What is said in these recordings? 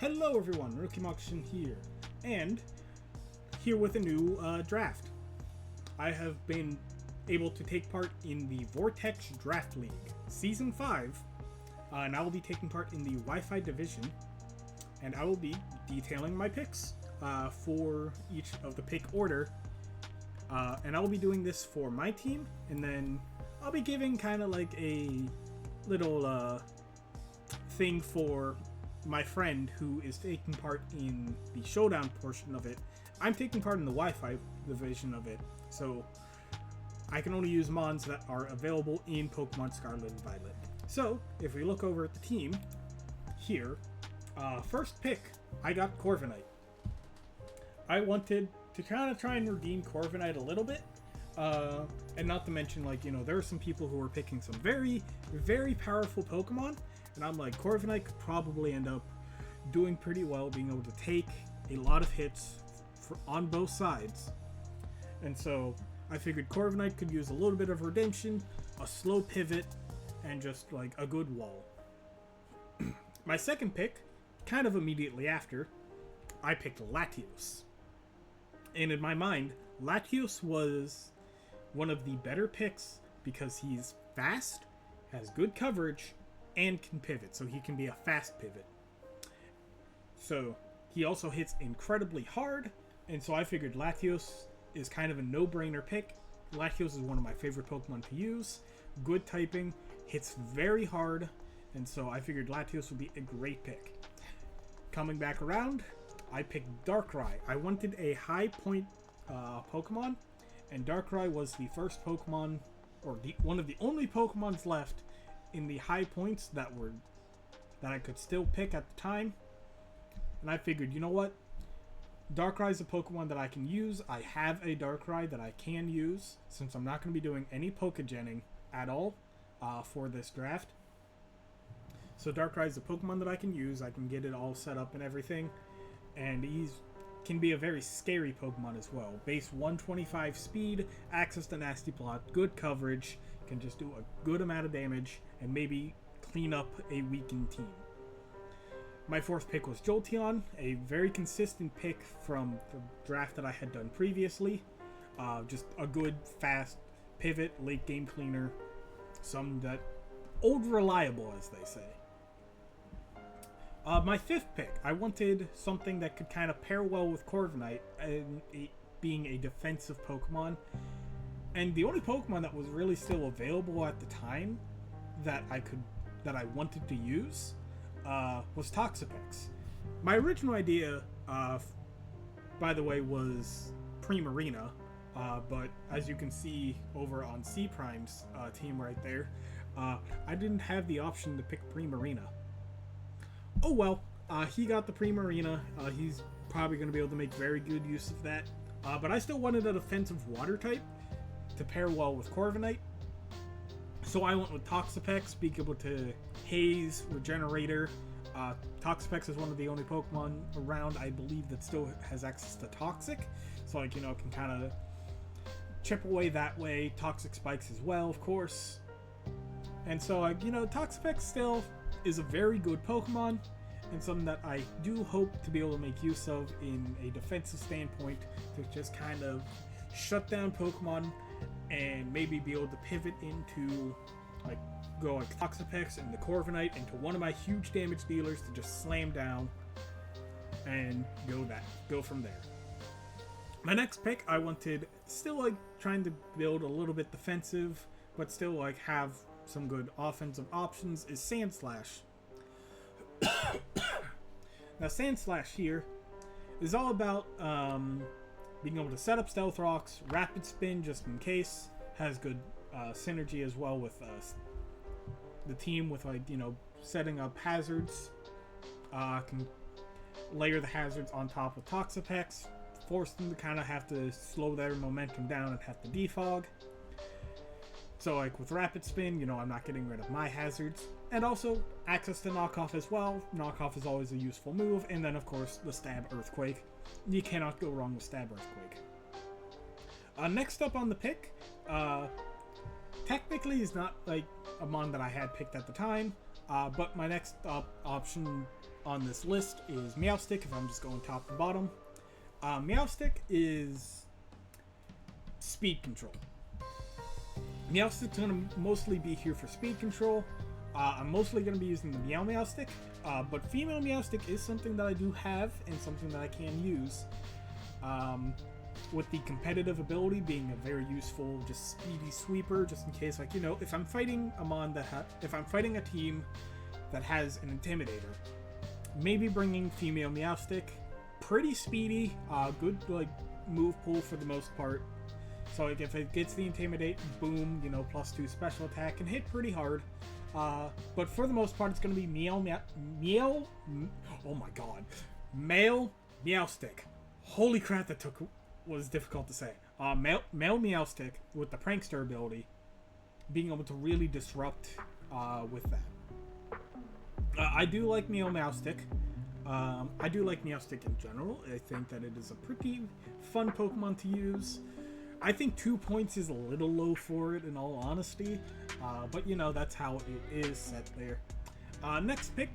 Hello everyone, Rookie Moxon here, and here with a new draft. I have been able to take part in the Vortex Draft League, Season 5, and I will be taking part in the Wi-Fi division, and I will be detailing my picks for each of the pick order, and I will be doing this for my team, and then I'll be giving kind of like a little thing for my friend who is taking part in the showdown portion of it. I'm taking part in the Wi-Fi division of it, so I can only use mons that are available in Pokemon Scarlet and Violet. So, if we look over at the team, here, first pick, I got Corviknight. I wanted to kind of try and redeem Corviknight a little bit, and not to mention, like, you know, there are some people who are picking some very, very powerful Pokemon, and I'm like, Corviknight could probably end up doing pretty well, being able to take a lot of hits on both sides. And so I figured Corviknight could use a little bit of redemption, a slow pivot, and just like a good wall. My second pick, kind of immediately after, I picked Latios. And in my mind, Latios was one of the better picks because he's fast, has good coverage, and can pivot, so he can be a fast pivot. So he also hits incredibly hard, and so I figured Latios is kind of a no-brainer pick. Latios is one of my favorite Pokemon to use. Good typing, hits very hard, and so I figured Latios would be a great pick. Coming back around, I picked Darkrai. I wanted a high point Pokemon, and Darkrai was the first Pokemon, or one of the only Pokemons left in the high points that I could still pick at the time. And I figured, you know what? Darkrai is a Pokemon that I can use. I have a Darkrai that I can use, since I'm not going to be doing any Pokegening at all for this draft. So Darkrai is a Pokemon that I can use. I can get it all set up and everything. And can be a very scary Pokemon as well. Base 125 speed, access to Nasty Plot, good coverage, can just do a good amount of damage, and maybe clean up a weakened team. My fourth pick was Jolteon, a very consistent pick from the draft that I had done previously. Just a good, fast pivot, late game cleaner, some that old reliable, as they say. My fifth pick, I wanted something that could kind of pair well with Corviknight, and being a defensive Pokemon. And the only Pokemon that was really still available at the time that I wanted to use was Toxapex. My original idea, by the way, was Primarina, but as you can see over on C Prime's team right there, I didn't have the option to pick Primarina. Oh well, he got the Primarina. He's probably going to be able to make very good use of that. But I still wanted a defensive water type to pair well with Corviknight. So I went with Toxapex, being able to Haze, Regenerator. Toxapex is one of the only Pokemon around, I believe, that still has access to Toxic. So, like, you know, can kind of chip away that way. Toxic Spikes as well, of course. And so, like, you know, Toxapex still is a very good Pokemon, and something that I do hope to be able to make use of in a defensive standpoint to just kind of shut down Pokemon and maybe be able to pivot into, like, go like Toxapex and the Corviknight into one of my huge damage dealers to just slam down and go from there. My next pick, I wanted still like trying to build a little bit defensive, but still like have some good offensive options, is Sandslash. Now Sandslash here is all about being able to set up Stealth Rocks, Rapid Spin just in case, has good synergy as well with the team with, like, you know, setting up hazards, can layer the hazards on top of Toxapex, force them to kind of have to slow their momentum down and have to defog. So, like, with Rapid Spin, you know, I'm not getting rid of my hazards. And also, access to Knockoff as well. Knockoff is always a useful move. And then, of course, the Stab Earthquake. You cannot go wrong with Stab Earthquake. Next up on the pick, technically is not, like, a mon that I had picked at the time. But my next option on this list is Meowstic, if I'm just going top to bottom. Meowstic is speed control. Meowstic's going to mostly be here for speed control. I'm mostly going to be using the Meowstick, but female Meowstick is something that I do have and something that I can use. With the competitive ability being a very useful, just speedy sweeper, just in case, like, you know, if I'm fighting a mon if I'm fighting a team that has an Intimidator, maybe bringing female Meowstic, pretty speedy, good like move pool for the most part. So like if it gets the Intimidate, boom, you know, +2 special attack, and hit pretty hard. But for the most part, it's going to be male Meowstic. Holy crap, that was difficult to say. Male Meowstic with the Prankster ability, being able to really disrupt with that. I do like Meowstic. I do like Meowstic in general. I think that it is a pretty fun Pokemon to use. I think 2 points is a little low for it, in all honesty, but you know, that's how it is set there. Next pick,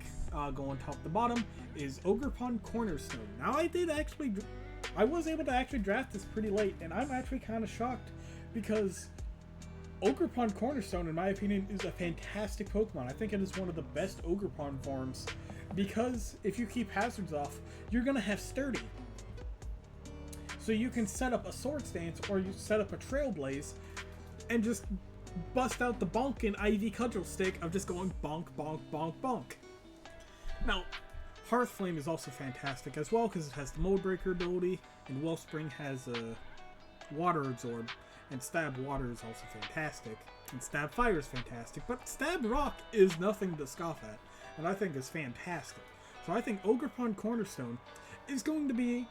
going top to bottom, is Ogerpon Cornerstone. Now, I was able to actually draft this pretty late, and I'm actually kind of shocked, because Ogerpon Cornerstone, in my opinion, is a fantastic Pokemon. I think it is one of the best Ogerpon forms, because if you keep hazards off, you're going to have Sturdy. So you can set up a Swords Dance, or you set up a Trailblaze, and just bust out the bonk and Ivy Cudgel Stick of just going bonk, bonk, bonk, bonk. Now, Hearth Flame is also fantastic as well, because it has the Mold Breaker ability, and Wellspring has a Water Absorb, and Stab Water is also fantastic, and Stab Fire is fantastic, but Stab Rock is nothing to scoff at, and I think is fantastic. So I think Ogerpon Cornerstone is going to be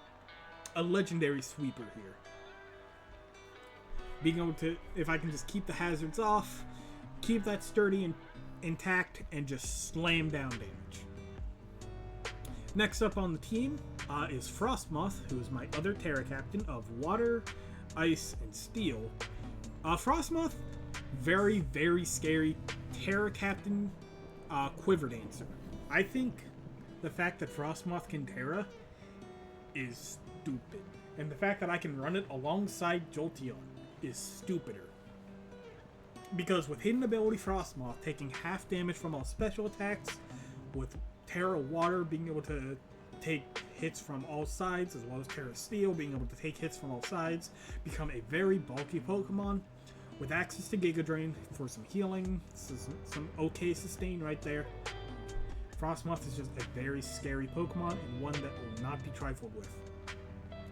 a legendary sweeper here. Being able to, if I can just keep the hazards off, keep that sturdy and intact, and just slam down damage. Next up on the team is Frostmoth, who is my other Terra Captain of Water, Ice, and Steel. Frostmoth, very, very scary Terra Captain Quiver Dancer. I think the fact that Frostmoth can Terra is stupid. And the fact that I can run it alongside Jolteon is stupider. Because with hidden ability Frostmoth taking half damage from all special attacks, with Terra Water being able to take hits from all sides, as well as Terra Steel being able to take hits from all sides, become a very bulky Pokemon with access to Giga Drain for some healing, some okay sustain right there. Frostmoth is just a very scary Pokemon, and one that will not be trifled with.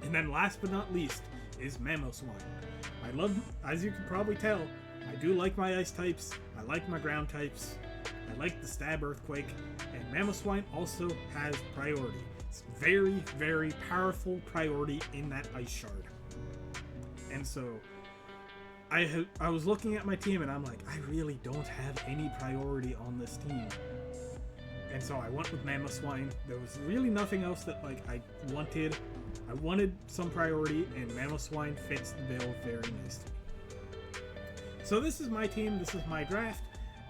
And then last but not least is Mamoswine. I love, as you can probably tell, I do like my ice types, I like my ground types, I like the Stab Earthquake, and Mamoswine also has priority. It's very, very powerful priority in that Ice Shard. And so, I was looking at my team and I'm like, I really don't have any priority on this team. And so I went with Mamoswine. There was really nothing else that like I wanted. I wanted some priority, and Mamoswine fits the bill very nicely. So this is my team, this is my draft,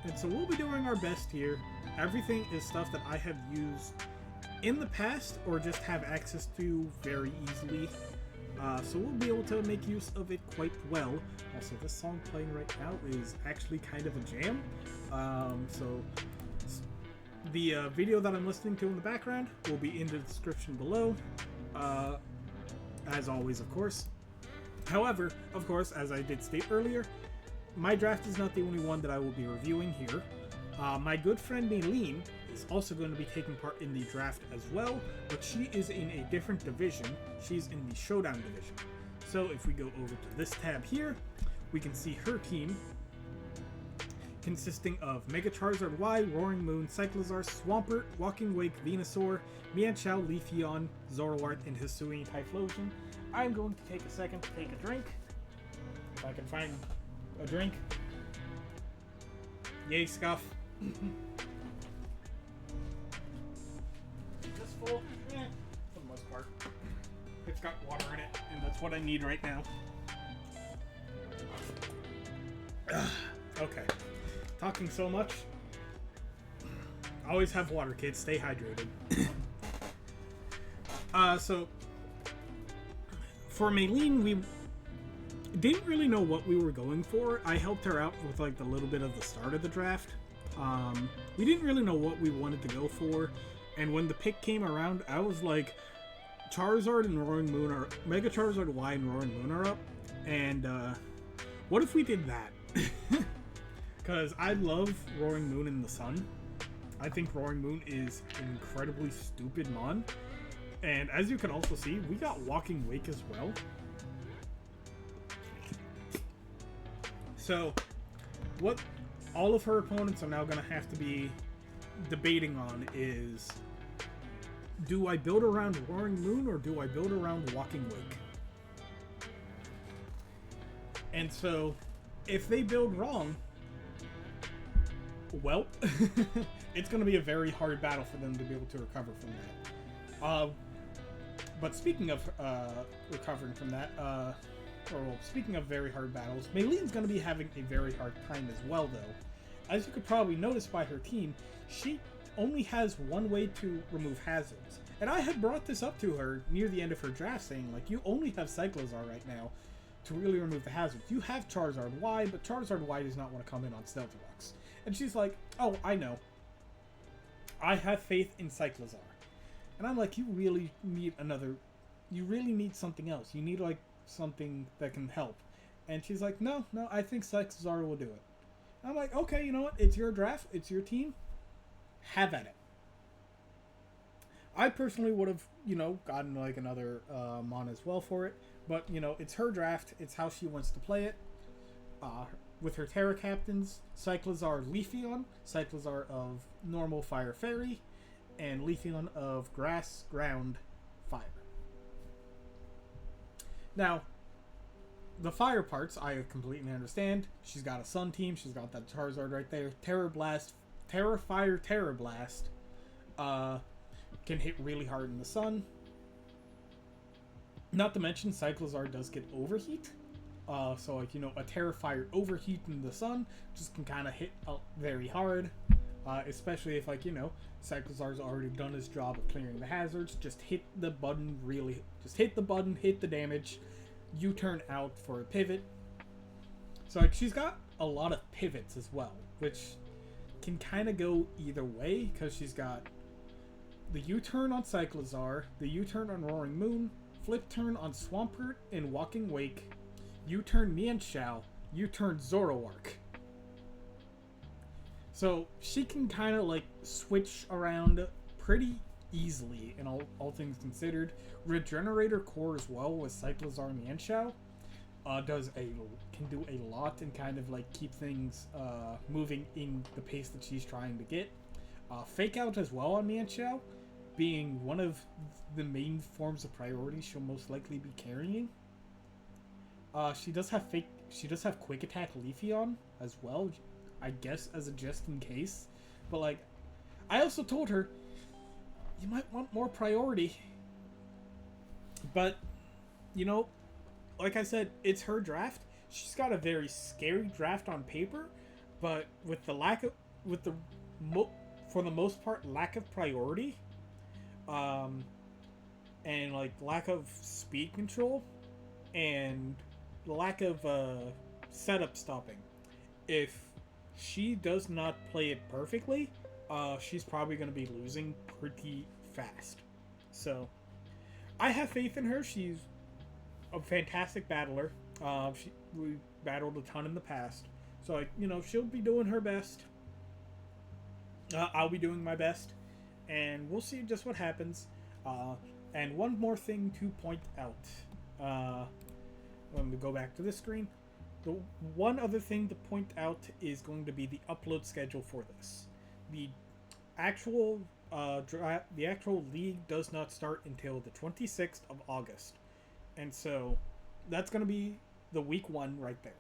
and so we'll be doing our best here. Everything is stuff that I have used in the past or just have access to very easily. So we'll be able to make use of it quite well. Also, this song playing right now is actually kind of a jam. So the video that I'm listening to in the background will be in the description below. As always, of course. However, of course, as I did state earlier, my draft is not the only one that I will be reviewing here. My good friend Maylene is also going to be taking part in the draft as well, but she is in a different division. She's in the Showdown division. So if we go over to this tab here, we can see her team consisting of Mega Charizard Y, Roaring Moon, Cyclizar, Swampert, Walking Wake, Venusaur, Mienshao, Leafeon, Zoroark, and Hisuian Typhlosion. I'm going to take a second to take a drink. If I can find a drink. Yay, Scuff. This full? Eh, for the most part. It's got water in it, and that's what I need right now. Okay. Talking so much. Always have water, kids. Stay hydrated. So for Maylene, we didn't really know what we were going for. I helped her out with like the little bit of the start of the draft. We didn't really know what we wanted to go for, and when the pick came around, I was like, Charizard and Roaring Moon are Mega Charizard Y and Roaring Moon are up, and what if we did that? Because I love Roaring Moon in the Sun. I think Roaring Moon is an incredibly stupid mon, and as you can also see, we got Walking Wake as well. So, what all of her opponents are now going to have to be debating on is, do I build around Roaring Moon or do I build around Walking Wake? And so, if they build wrong, well, it's going to be a very hard battle for them to be able to recover from that. But speaking of recovering from that, speaking of very hard battles, Maylene's going to be having a very hard time as well, though. As you could probably notice by her team, she only has one way to remove hazards. And I had brought this up to her near the end of her draft, saying, like, you only have Cyclozar right now to really remove the hazards. You have Charizard Y, but Charizard Y does not want to come in on Stealth Rocks. And she's like, oh, I know. I have faith in Cyclozar. And I'm like, you really need something else. You need, like, something that can help. And she's like, no, I think Cyclozar will do it. I'm like, okay, you know what? It's your draft. It's your team. Have at it. I personally would have, gotten, like, another mon as well for it. But, it's her draft. It's how she wants to play it. With her Terra Captains, Cyclozar Leafeon, Cyclozar of normal Fire Fairy, and Leafeon of Grass, Ground, Fire. Now, the fire parts, I completely understand. She's got a Sun team. She's got that Charizard right there. Terra Fire Terra Blast can hit really hard in the Sun. Not to mention, Cyclozar does get Overheat. So, like, a Terra Fire Overheat in the Sun just can kind of hit very hard. Especially if, like, Cyclozar's already done his job of clearing the hazards. Just hit the button, hit the damage. U-turn out for a pivot. So, like, she's got a lot of pivots as well, which can kind of go either way, because she's got the U-turn on Cyclozar, the U-turn on Roaring Moon, flip turn on Swampert and Walking Wake, U-turn Mienshao, U-turn Zoroark. So she can kind of like switch around pretty easily in all things considered. Regenerator Core as well with Cyclozar Mienshao can do a lot and kind of like keep things moving in the pace that she's trying to get. Fake Out as well on Mienshao, being one of the main forms of priority she'll most likely be carrying. She does have Quick Attack Leafeon as well, I guess as a just in case. But like, I also told her, you might want more priority. But, like I said, it's her draft. She's got a very scary draft on paper, but with the for the most part, lack of priority, and like lack of speed control, and lack of setup stopping. If she does not play it perfectly, she's probably going to be losing pretty fast. So, I have faith in her. She's a fantastic battler. We battled a ton in the past. So, like, she'll be doing her best. I'll be doing my best. And we'll see just what happens. And one more thing to point out. Let me go back to this screen. The one other thing to point out is going to be the upload schedule for this. The actual league does not start until the 26th of August. And so that's going to be the week 1 right there.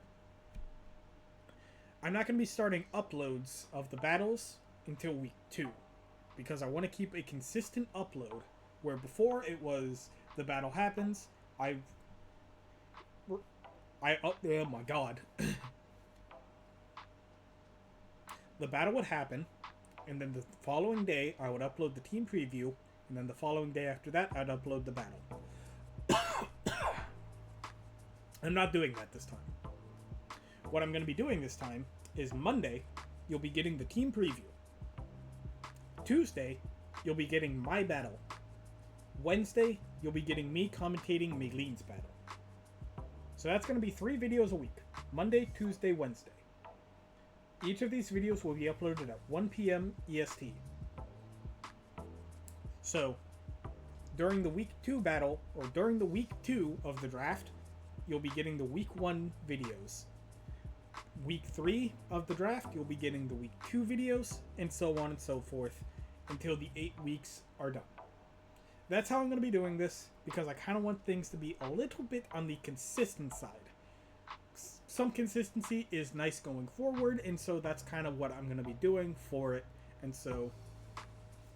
I'm not going to be starting uploads of the battles until week 2, because I want to keep a consistent upload, where before it was the battle happens, oh my god. The battle would happen, and then the following day I would upload the team preview, And then the following day after that, I'd upload the battle. I'm not doing that this time. What I'm going to be doing this time is Monday, you'll be getting the team preview. Tuesday, you'll be getting my battle. Wednesday, you'll be getting me commentating Mayleen's battle. So that's going to be 3 videos a week. Monday, Tuesday, Wednesday. Each of these videos will be uploaded at 1 p.m. EST. So, during the week 2 battle, or during the week 2 of the draft, you'll be getting the week 1 videos. Week 3 of the draft, you'll be getting the week 2 videos, and so on and so forth, until the 8 weeks are done. That's how I'm going to be doing this, because I kind of want things to be a little bit on the consistent side. Some consistency is nice going forward, and so that's kind of what I'm going to be doing for it. And so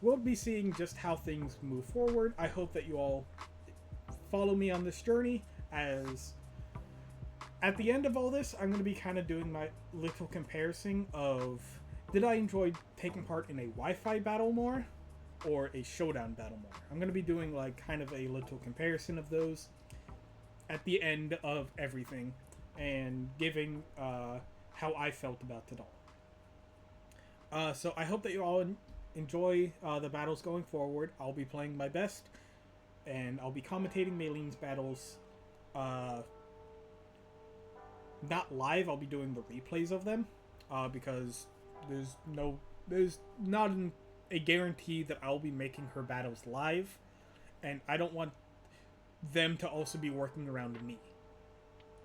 we'll be seeing just how things move forward. I hope that you all follow me on this journey, as at the end of all this, I'm going to be kind of doing my little comparison of, did I enjoy taking part in a Wi-Fi battle more or a showdown battle more? I'm going to be doing like kind of a little comparison of those at the end of everything, and giving how I felt about it all. So I hope that you all enjoy the battles going forward. I'll be playing my best, and I'll be commentating Mayleen's battles. Not live, I'll be doing the replays of them, because there's not a guarantee that I'll be making her battles live, and I don't want them to also be working around me.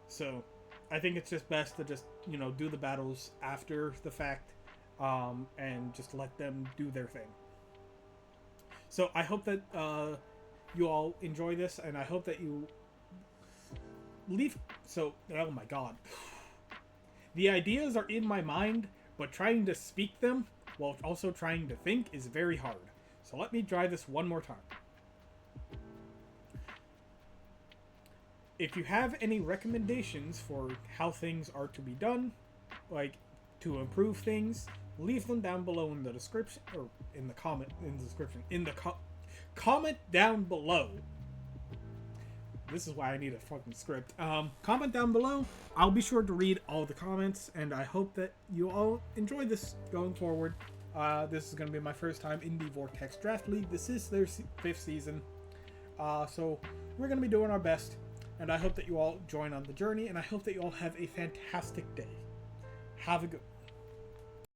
So I think it's just best to just, do the battles after the fact, and just let them do their thing. So I hope that you all enjoy this, and I hope that you leave. So, oh my god. The ideas are in my mind, but trying to speak them while also trying to think is very hard. So let me try this one more time. If you have any recommendations for how things are to be done, like to improve things, leave them down below in the description, or in the comment, comment down below. This is why I need a fucking script. Comment down below. I'll be sure to read all the comments, and I hope that you all enjoy this going forward. This is going to be my first time in the Vortex Draft League. This is their 5th season. So we're going to be doing our best. And I hope that you all join on the journey, and I hope that you all have a fantastic day. Have a good one.